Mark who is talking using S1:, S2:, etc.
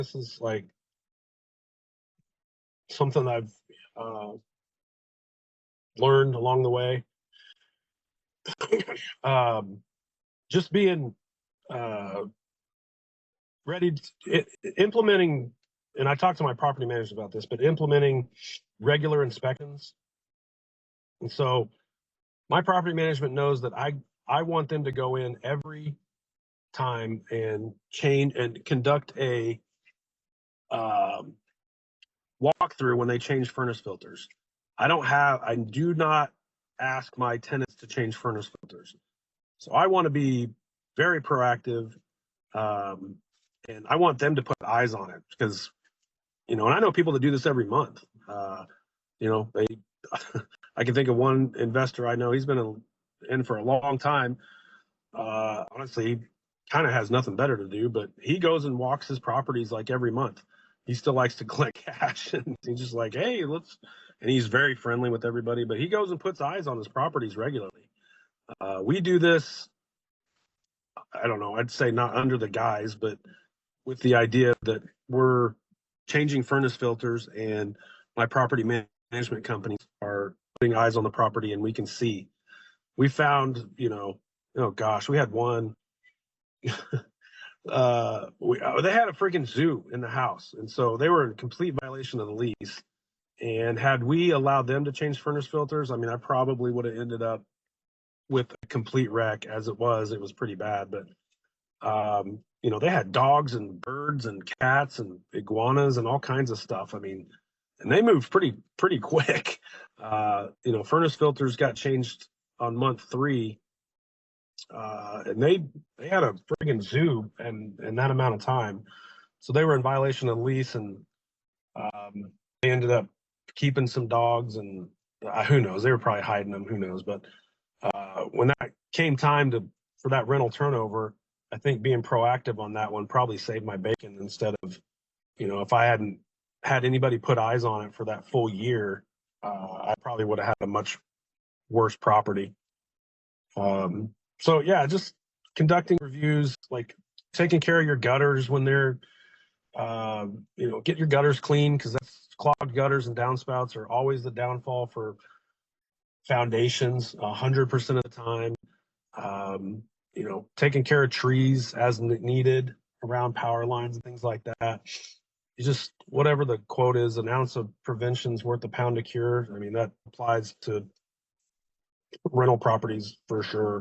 S1: this is like something I've learned along the way. Just being ready to, implementing, and I talked to my property managers about this, but implementing regular inspections. And so my property management knows that I want them to go in every time and change and conduct a walkthrough when they change furnace filters. I do not ask my tenants to change furnace filters. So I want to be very proactive, and I want them to put eyes on it because, and I know people that do this every month. They, I can think of one investor I know. He's been in for a long time. Honestly, he kind of has nothing better to do, but he goes and walks his properties like every month. He still likes to collect cash, and he's just like, hey, and he's very friendly with everybody, but he goes and puts eyes on his properties regularly. We do this, I don't know, I'd say not under the guise, but with the idea that we're changing furnace filters and my property management companies are putting eyes on the property and we can see. We found, oh gosh, we had one. They had a freaking zoo in the house, and so they were in complete violation of the lease. And had we allowed them to change furnace filters, I mean, I probably would have ended up with a complete wreck. As it was pretty bad. But they had dogs and birds and cats and iguanas and all kinds of stuff. I mean, and they moved pretty quick. Furnace filters got changed on month 3. And they had a friggin' zoo and that amount of time. So they were in violation of the lease, and they ended up keeping some dogs, and who knows, they were probably hiding them, who knows. But when that came time for that rental turnover, I think being proactive on that one probably saved my bacon instead of, if I hadn't had anybody put eyes on it for that full year, I probably would have had a much worse property. So yeah, just conducting reviews, like taking care of your gutters when they're, get your gutters clean, because that's clogged gutters and downspouts are always the downfall for foundations 100% of the time. Taking care of trees as needed around power lines and things like that. You just, whatever the quote is, an ounce of prevention is worth a pound of cure. I mean, that applies to rental properties for sure.